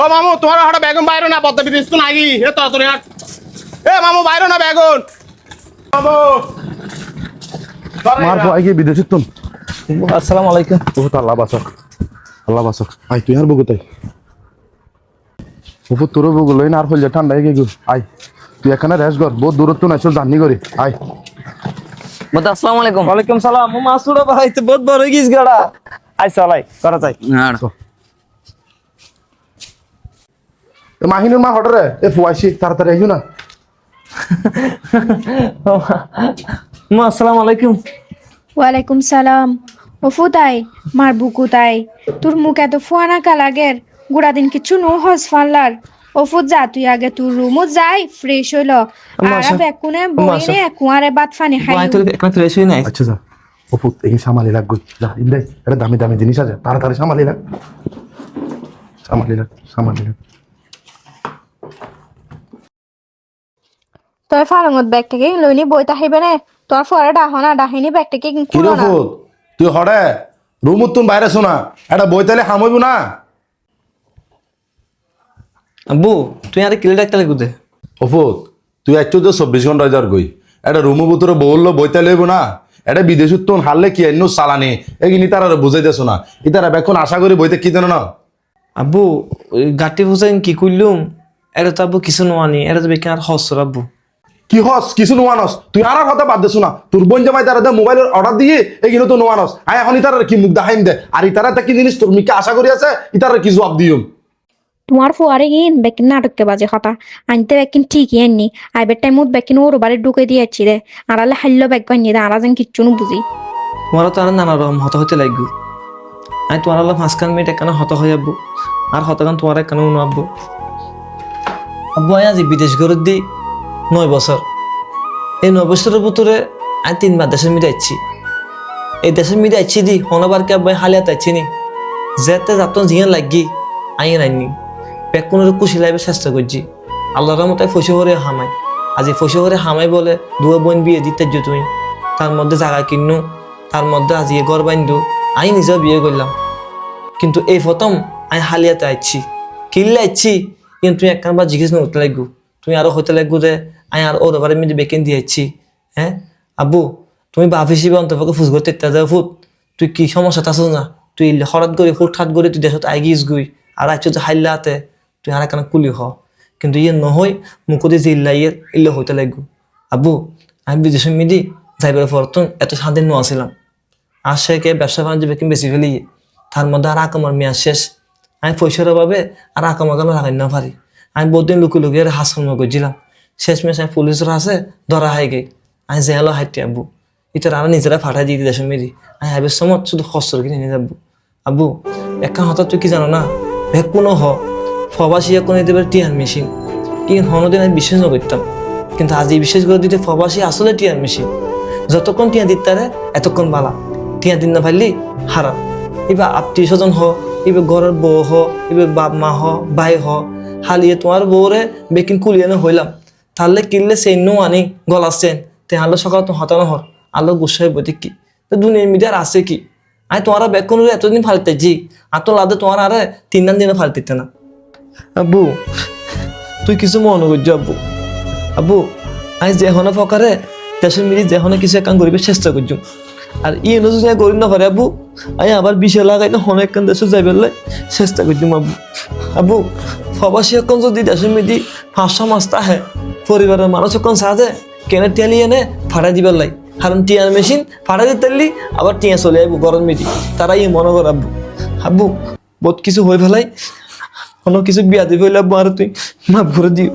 ও মামু তোমার হঠাৎ বেগুন বাইরে না পদ্মা বিদেশ তো নাকি এ তো তোর এ মামু বাইরে না বেগুন মামু মার ভাই গিয়ে বিদেশে তুম। আসসালামু আলাইকুম। বহুত আল্লাহ বাঁচক, আল্লাহ বাঁচক। আই তুই আর বগুতাই উপর তোর বগুলো আর হইলে ঠান্ডা হয়ে গেল। আই তুই এখানে রেস্ট কর, বহুত দূরত্ব নাই চল জার্নি করি। আই বদ আসসালামু আলাইকুম। ওয়ালাইকুম সালাম। মু মাসুদ ভাই তো বহুত বড় গিস গাড়া। আই চলাই করা যাই। মাহিনুর মা হটরে এ ফুয়াইছি তাড়াতাড়ি আইও না। মু আসসালামু আলাইকুম। ওয়ালাইকুম সালাম। ও ফুতাই মার বুকুতাই তোর মুখ এত ফুয়ানা কালাগের গুড়া দিন কিছু নো হস ফানলার ও ফুত যা তুই আগে তোর রুমও যাই ফ্রেশ হইল আর বেকুনে বইনে কুয়ারে বাত ফানি খাই ভাই তো একটা ফ্রেশ হই নাই। আচ্ছা যা অপু এই সামালি রাখ গই যা ইন্দাই এটা দামি দামি জিনিস আছে তাড়াতাড়ি সামালি রাখ সামালি রাখ। তোর ফালঙত ব্যাগ থেকে লইনি বইতা হইবে না তোর ফরে ডাহনা ডাহিনী ব্যাগ থেকে কি কুলো না রফুত তুই হড়ে রুমত তুন বাইরে শোনা এটা বইতালে হামইব না। আব্বু তুই আরে কিলে ডাকতে লাগুতে। অফুত তুই একটু তো 24 ঘন্টা যার গই এটা রুমের ভিতরে বললো বইতে লইব না। এটা বিদেশত তোন হারলে কি এন্ন চালানি এগিনি তারা বুঝাই দেছো না ইতারা বেখন আশা করি বইতে কি জানো না। আব্বু ওই গাটি ফুসাইন কি কইলুম এটা তো আব্বু কিছু নোয়ানি এটা তো বেকার হসর আব্বু। কি হস কিছু নোয়ানস তুই আর কথা বাদ দেছো না তোর বোন জামাই তারা মোবাইলের অর্ডার দিয়ে এগিনো তো নোয়ানস আয় এখন ইতারা কি মুখ দেখাইম দে আর ইতারা কি জিনিস তোর মিকে আশা করি আছে ইতারা কি জবাব দিও। তোমার ফুয়ারে গিন বেকিন নাটককে বাজে কথা আনতে বেকিন ঠিকই আননি আইবের টাইমত বেকিন ওর বাড়ি ঢুকে দিয়েছি রে আড়ালে হাল্য ব্যাগ বানিয়ে দে আরা যেন কিচ্ছু নো বুঝি তোমারও তো আর নানা রকম হত হতে লাগবো। আমি তোমার আল্লাহ 5 মিনিট একখানা হত হয়ে আব্বু আর হতখান তোমার একখানা উনো আব্বু। আব্বু আমি আজি বিদেশ ঘরের দি 9 বছর এই 9 বছরের ভিতরে আমি 3বার দেশের মিলে আইছি। এই দেশের মিলে আইছি দি হনবারকে আব্বু হালিয়াতে আইছি নি যেতে যাতন জিয়ান লাগি আইন আইনি পেকুনের কুশি লাইবে চেষ্টা করছি আল্লাহর রহমতে ফসে হরে হামাই আজি ফসে হরে হামাই বলে দুয়া বোন বিয়ে দিতে তুমি তার মধ্যে জায়গা কিনু তার মধ্যে আজি ঘর বান্ধু আমি নিজেও বিয়ে করলাম। কিন্তু এই প্রথম আমি হালিয়াতে আইছি কিনলে আইছি কিন্তু তুই একখানবার জিজ্ঞেস না উঠতে লাগবো তুমি আরো হইতে লাগবো যে আমি আর ওর বারে মিলে বেকেন দিয়ে আইছি। হ্যাঁ আব্বু তুমি বাপ হিসেবে অন্তপক্ষে ফুস করতে যাও ফুট তুই কি সমস্যা থাকছ না তুই হঠাৎ করে হুটহাট করে তুই দেশত আইগিস গুই আর আইছো যে হাইলা হাতে তুই আর একখানা কুলি হ কিন্তু ইয়ে নহই মুখতে জিল্লা ইয়ে ইল্লে হইতে লাগবো। আব্বু আমি বিদেশে মিদি যাইবার পর এত শান্তি নোয়াছিলাম আর সে কে ব্যবসা বাণিজ্য বেকিং বেশি ফেলি তার মধ্যে আর আকামার মেয়াদ শেষ আমি পয়সার অভাবে আর আকামাকে আমি লাগাই না পারি আমি বহুদিন লুকি লুকিয়ে হাসপাতাল করছিলাম শেষ মেশ আমি পুলিশের আছে ধরা হাই গে আমি জেলো হাইটি আব্বু এটা আর নিজেরা ফাটাই দিয়ে দেশে মেরি আমি হাইবের সময় শুধু খসর কিনে নিয়ে যাবো। আব্বু একখান হঠাৎ তুই কি জানো না ভেক কোনো ফবাসিয়া কোনো দিতে পারে টিয়ার মেশিন কিন্তু হনদিন আমি বিশ্বাস না করতাম কিন্তু আজ এই বিশেষ করে দিতে ফবাসি আসলে টিয়ার মেশিন যতক্ষণ টিয়া দিতে পারে এতক্ষণ বালা টিয়া দিন না পারলি হারাম। এবার আত্মীয় স্বজন হ এবার ঘরের বউ হ এবার বাপ মা হ ভাই হ হালিয়ে তোমার বউরে বেকিন কুলিয়ে হইলাম তাহলে কিনলে সেই নো আনি গলাচ্ছেন তে আলো সকাল তো হতানো হর আলো গুসাই বইতে কি তো দুনিয়ার মিডিয়ার আছে কি আমি তোমার ব্যাগ কোনো এতদিন ফালতেছি আর তো লাদে তোমার আরে 3 দিনে ফালতে না। আব্বু তুই কিছু মনে করছো আব্বু আব্বু আমি যে হনে ফকারে দেশের মিলি যে হনে কিছু একখান গরিবের চেষ্টা করছো আর ইয়ে যদি গরিব না পারে আব্বু আমি আবার বিষে লাগাই না হনে একখান দেশে যাই বেলায় চেষ্টা করছো আব্বু। আব্বু ফবাসি এখন যদি দেশের মিলি 500 মাস তাহে পরিবারের মানুষ এখন সাজে কেনে টেলি এনে ফাটাই দিবার লাই কারণ টিয়ার মেশিন ফাটাই দিতে আবার টিয়া চলে আইবো গরম মিটি তারাই মনে কর আব্বু। আব্বু বহুত কিছু হয়ে ফেলাই কোনো কিছু বিয়া দিবে আব্বু আর তুই মাফ করে দিও।